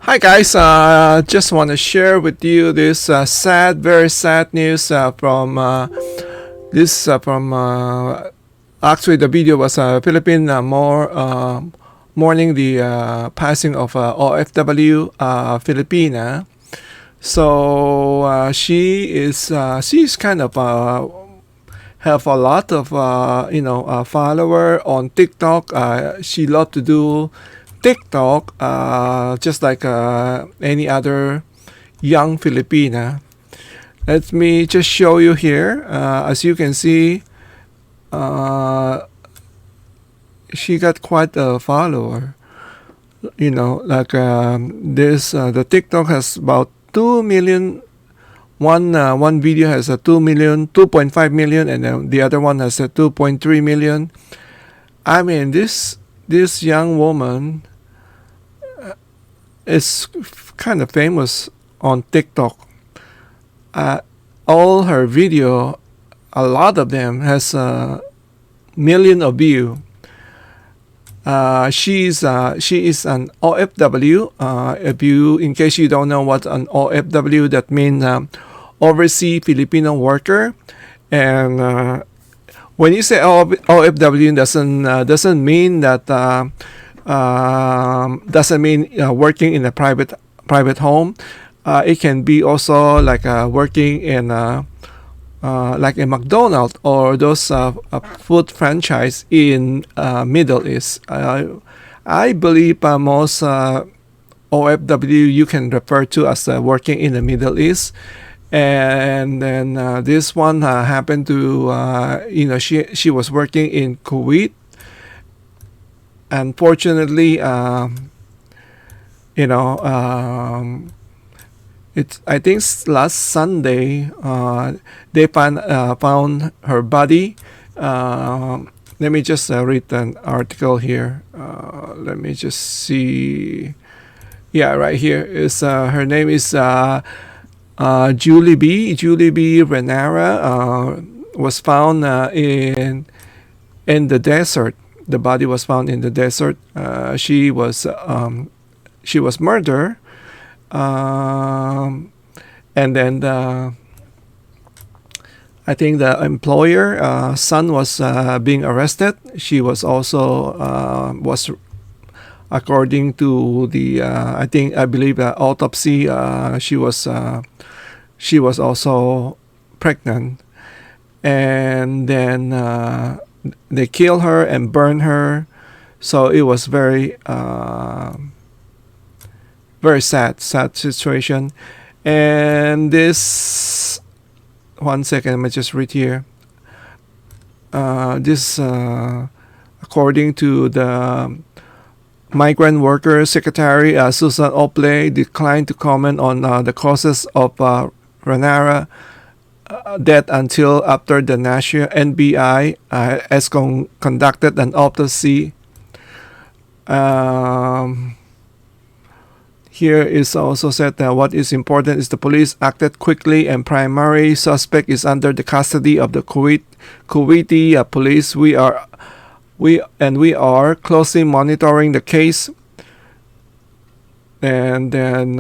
Hi guys, just want to share with you this very sad news from actually the video was Philippine mourning the passing of OFW Filipina. So she's kind of have a lot of follower on TikTok. She love to do TikTok, just like any other young Filipina. Let me just show you here. As you can see, she got quite a follower. The TikTok has about 2 million. One video has a 2 million, 2.5 million, and then the other one has a 2.3 million. I mean, this young woman is kind of famous on TikTok. All her video, a lot of them has a million of views. She is an OFW. In case you don't know what an OFW, that means overseas Filipino worker. And when you say OFW, doesn't mean that working in a private home. It can be also like working in like a McDonald's or those food franchise in Middle East. I believe most OFW you can refer to as working in the Middle East. And then this one happened to she was working in Kuwait. Unfortunately, it's I think last Sunday they found her body. Let me just read an article here. Let me just see. Yeah, right here is her name is Julie B. Renara was found in the desert. The body was found in the desert. She was murdered. And then I think the employer son was being arrested. She was also was according to the I believe autopsy. She was also pregnant, and then they killed her and burned her. So it was very sad situation. And this, one second, let me just read here. This according to the Migrant Worker Secretary Susan Opley declined to comment on the causes of Renara death until after the national NBI has conducted an autopsy. Here is also said that what is important is the police acted quickly and primary suspect is under the custody of the Kuwaiti police. We are closely monitoring the case. And then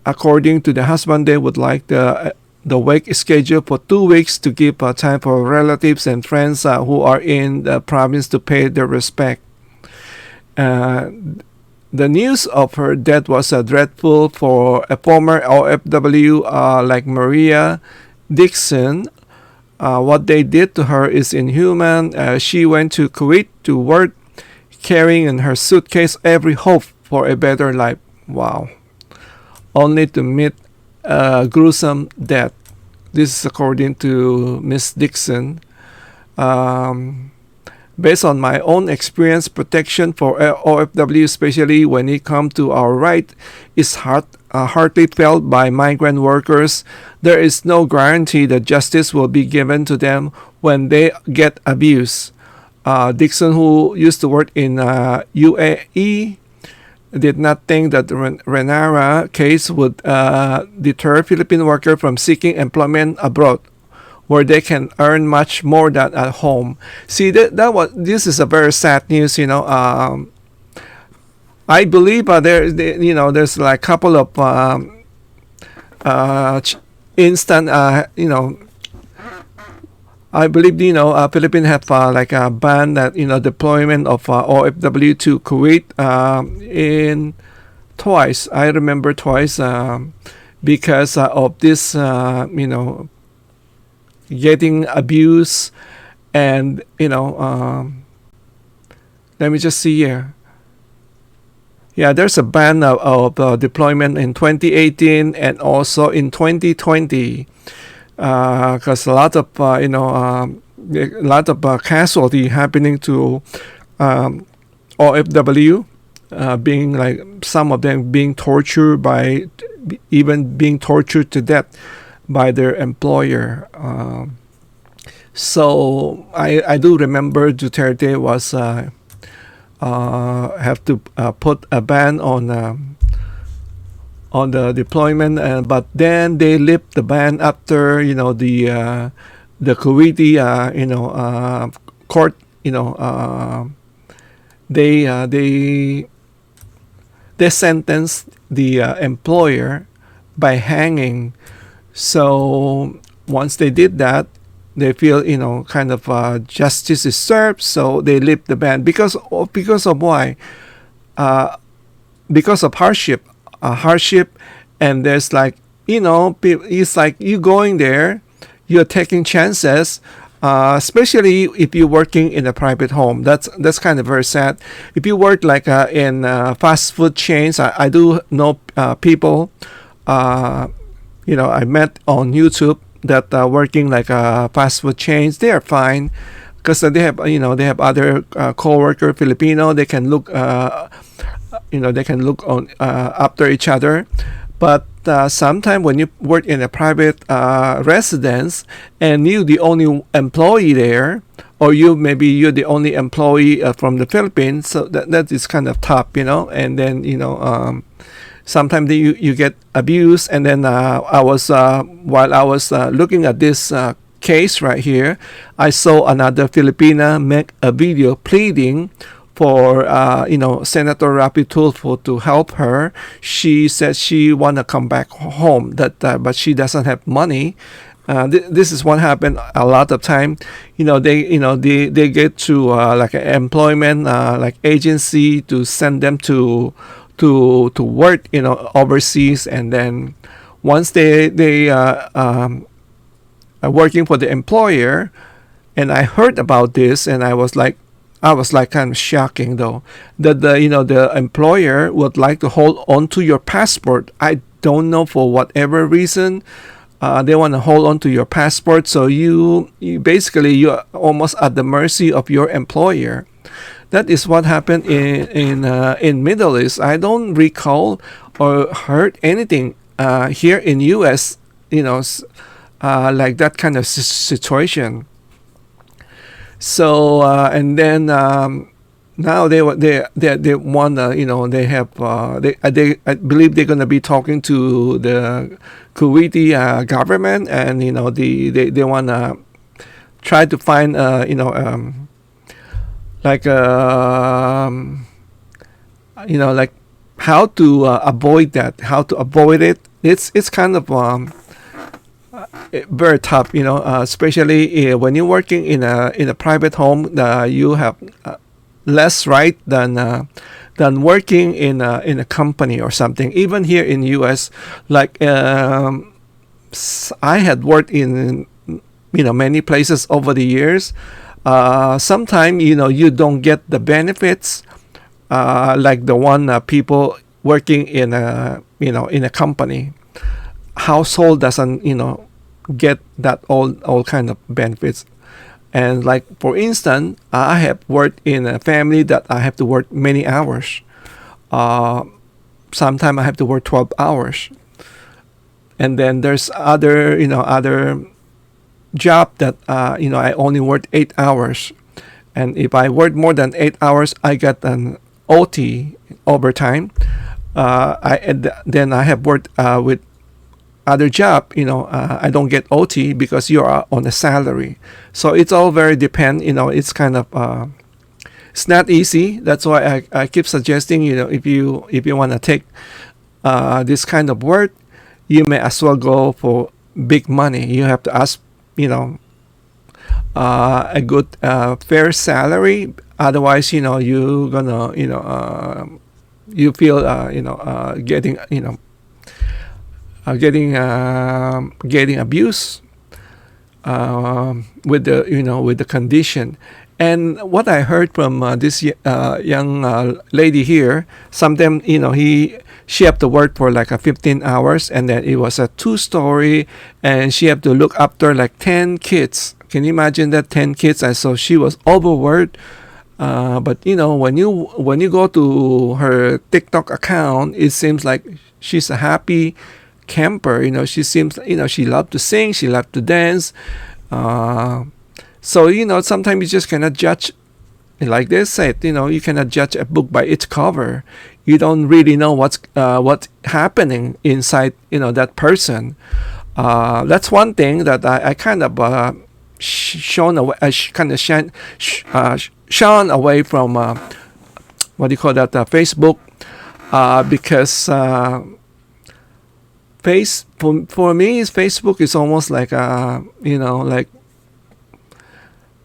according to the husband, they would like the wake schedule for 2 weeks to give time for relatives and friends who are in the province to pay their respect. The news of her death was dreadful for a former OFW like Maria Dixon. What they did to her is inhuman. She went to Kuwait to work, carrying in her suitcase every hope for a better life. Wow. Only to meet a gruesome death. This is according to Miss Dixon. Based on my own experience, protection for OFW, especially when it comes to our right, is hardly felt by migrant workers. There is no guarantee that justice will be given to them when they get abused. Dixon, who used to work in UAE, did not think that the Renara case would deter Philippine workers from seeking employment abroad, where they can earn much more than at home. See, this is a very sad news. I believe there's like a couple of uh, instant I believe Philippines have like a ban that deployment of OFW to Kuwait in twice. I remember twice because of this getting abused and let me just see here. Yeah, there's a ban of deployment in 2018 and also in 2020 because a lot of a lot of casualty happening to OFW, being like some of them being tortured by even being tortured to death by their employer. So I do remember Duterte was have to put a ban on the deployment, but then they lift the ban after the Kuwaiti court they sentenced the employer by hanging. So once they did that, they feel kind of justice is served, so they lift the ban because of why because of hardship, and there's like it's like you going there, you're taking chances, especially if you're working in a private home. That's kind of very sad. If you work like in fast food chains, I do know people I met on YouTube that are working like fast food chains. They are fine because they have other co-worker Filipino. They can look on after each other. But sometimes when you work in a private residence and you the only employee there, or maybe you're the only employee from the Philippines, so that is kind of tough, and then sometimes you get abused. And then I was while I was looking at this case right here, I saw another Filipina make a video pleading for Senator Rapi Tulfo to help her. She said she wanna come back home, but she doesn't have money. This is what happened a lot of time. They get to like an employment like agency to send them to work overseas, and then once they are working for the employer, and I heard about this, and I was like kind of shocking though that the employer would like to hold on to your passport. I don't know for whatever reason they want to hold on to your passport, so you basically you're almost at the mercy of your employer. That is what happened in Middle East. I don't recall or heard anything here in U.S. Like that kind of situation. So and then now they want they have they I believe they're gonna be talking to the Kuwaiti government, and they wanna try to find like like how to avoid that, how to avoid it. It's kind of very tough, especially when you're working in a private home. You have less right than working in a company or something. Even here in U.S., like I had worked in many places over the years. Sometimes you don't get the benefits like the one people working in a company. Household doesn't get that all kind of benefits. And like for instance, I have worked in a family that I have to work many hours. Sometimes I have to work 12 hours, and then there's other job that I only work 8 hours, and if I work more than 8 hours, I get an OT overtime. Then I have worked with other job, I don't get OT because you are on a salary. So it's all very depend. It's kind of It's not easy. That's why I keep suggesting, if you want to take this kind of work, you may as well go for big money. You have to ask, a good fair salary. Otherwise, you're gonna, you feel, getting, getting abused with the, with the condition. And what I heard from this young lady here, sometimes, she have to work for like 15 hours, and then it was a 2-story, and she have to look after like 10 kids. Can you imagine that, 10 kids? And so she was overworked. But when you go to her TikTok account, it seems like she's a happy camper. She seems, she loved to sing, she loved to dance. So sometimes you just cannot judge. Like they said, you cannot judge a book by its cover. You don't really know what's happening inside, that person. That's one thing that I kind of shone away. Shone away from what do you call that? Facebook, because for me, Facebook is almost like like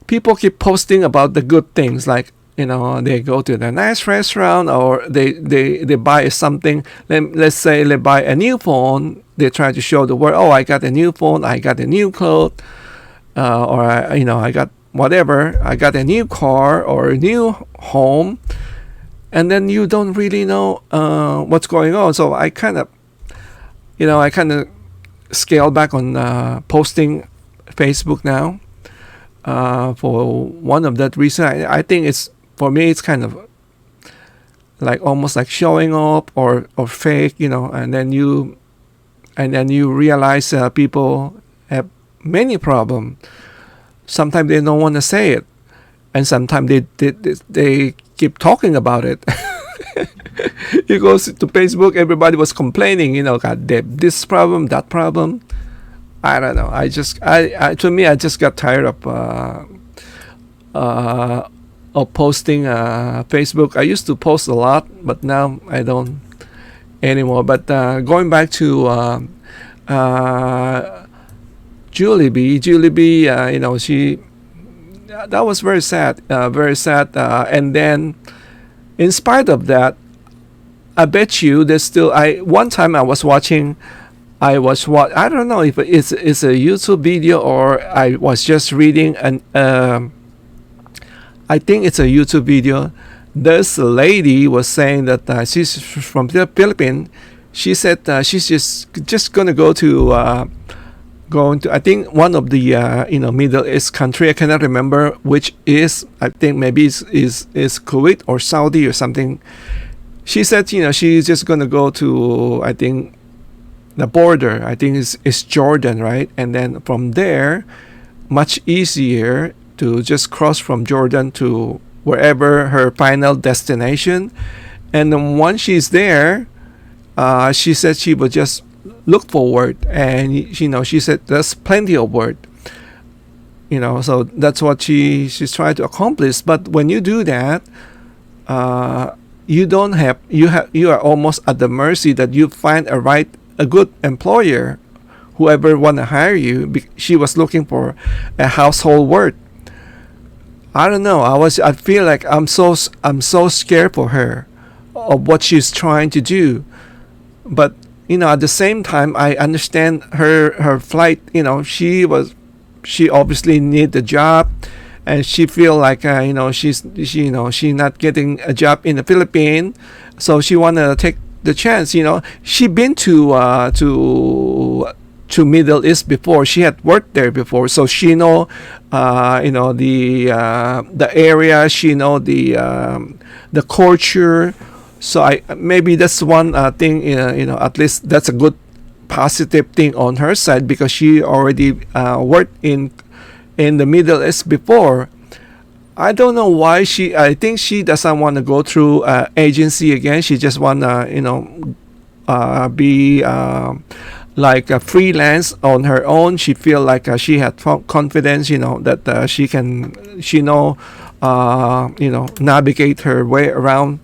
people keep posting about the good things, like they go to the nice restaurant, or they buy something. Let's say they buy a new phone. They try to show the world, oh, I got a new phone, I got a new clothes, or I got whatever, I got a new car or a new home, and then you don't really know what's going on. So I kind of scale back on posting Facebook now. For one of that reason, I think for me it's kind of like almost like showing up or fake, and then you realize people have many problems. Sometimes they don't want to say it, and sometimes they keep talking about it. You go to Facebook, everybody was complaining, God, they have this problem, that problem. I don't know. I just got tired of posting Facebook. I used to post a lot, but now I don't anymore. But going back to Julie B, she, that was very sad, and then in spite of that, I bet you there's still. One time I was watching. I don't know if it's a YouTube video or I was just reading I think it's a YouTube video. This lady was saying that she's from the Philippines. She said she's just gonna go to I think one of the Middle East country. I cannot remember which is. I think maybe is Kuwait or Saudi or something. She said she's just gonna go to, I think, the border. I think is Jordan, right? And then from there, much easier to just cross from Jordan to wherever her final destination. And then once she's there, she said she would just look forward, and she said there's plenty of work. So that's what she's trying to accomplish. But when you do that, you are almost at the mercy that you find a good employer, whoever want to hire you. She was looking for a household work. I don't know. I feel like I'm so scared for her of what she's trying to do. But at the same time, I understand her flight. She obviously need the job, and she feel like she's not getting a job in the Philippines, so she wanna take the chance. She been to Middle East before. She had worked there before, so she know the area. She know the culture. So maybe that's one thing. At least that's a good positive thing on her side, because she already worked in the Middle East before. I don't know why I think she doesn't want to go through agency again. She just want to be like a freelance on her own. She feel like she had confidence, that she know navigate her way around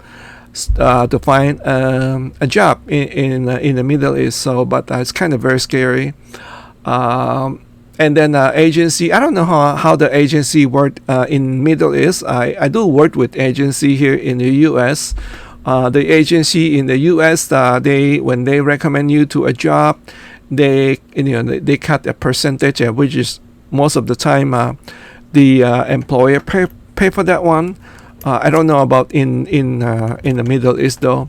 to find a job in the Middle East. So, but it's kind of very scary. And then agency. I don't know how the agency worked in Middle East. I do work with agency here in the U.S. The agency in the U.S. They when they recommend you to a job, they cut a percentage, which is most of the time the employer pay for that one. I don't know about in the Middle East though.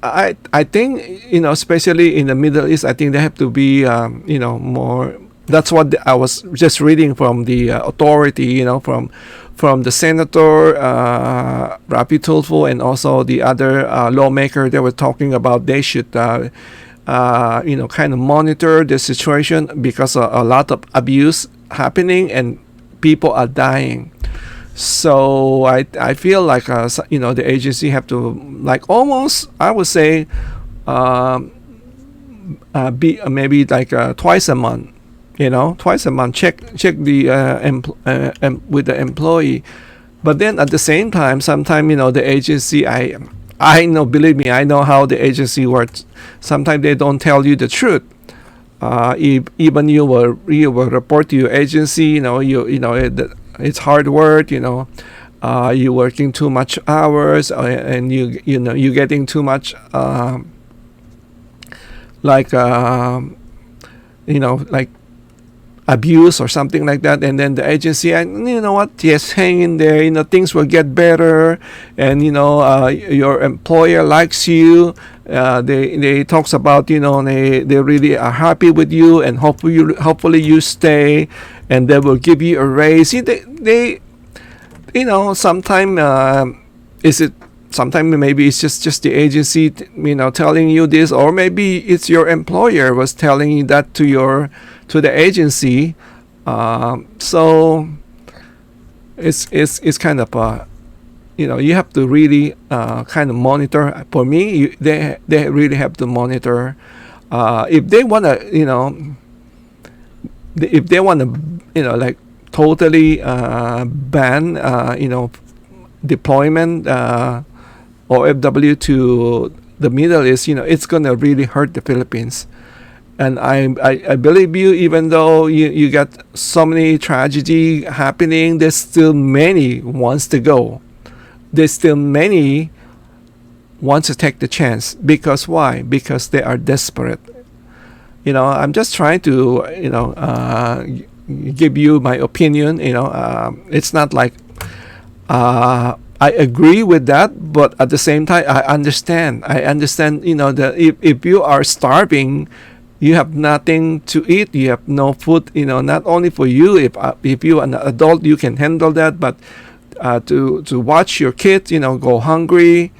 I think especially in the Middle East, I think they have to be more. That's what I was just reading from the authority, from the senator Rafi Tulfo and also the other lawmaker. They were talking about they should kind of monitor the situation because a lot of abuse happening and people are dying. So I feel like the agency have to like almost, I would say, be maybe like twice a month, check the with the employee. But then at the same time, sometimes the agency, I know, believe me, I know how the agency works. Sometimes they don't tell you the truth. Even you will report to your agency, it's hard work, you're working too much hours, and you're getting too much like abuse or something like that. And then the agency, and you know what, just hang in there, things will get better, and your employer likes you. They talks about, they really are happy with you, and hopefully you stay, and they will give you a raise. See, they sometime sometimes maybe it's just the agency telling you this, or maybe it's your employer was telling you that to the agency. So it's kind of you have to really kind of monitor. For me, they really have to monitor. If they want to, if they want to, like totally ban, deployment OFW to the Middle East, it's gonna really hurt the Philippines. And I believe you, even though you got so many tragedy happening, there's still many wants to go. There's still many wants to take the chance. Because why? Because they are desperate. I'm just trying to, give you my opinion. It's not like I agree with that, but at the same time, I understand. That if you are starving, you have nothing to eat, you have no food, not only for you, if you're an adult, you can handle that, but to watch your kids, go hungry,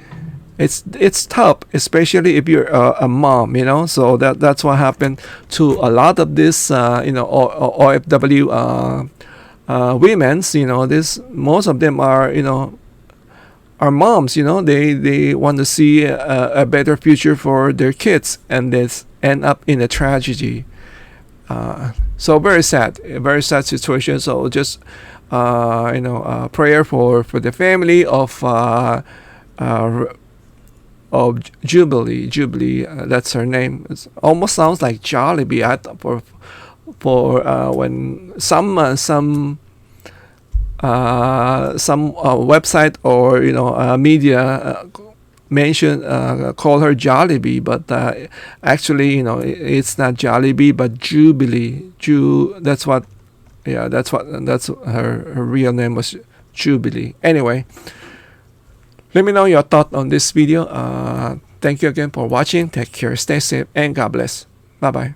it's tough, especially if you're a mom, so that's what happened to a lot of this, OFW women's, this, most of them are moms, they want to see a better future for their kids, and this end up in a tragedy. So very sad situation. So just prayer for the family of Jubilee. That's her name. It almost sounds like Jollibee. I thought for when some website or media mention call her Jollibee, but actually it's not Jollibee but Jubilee. That's her real name was Jubilee. Anyway, let me know your thought on this video. Thank you again for watching. Take care, stay safe, and God bless. Bye bye.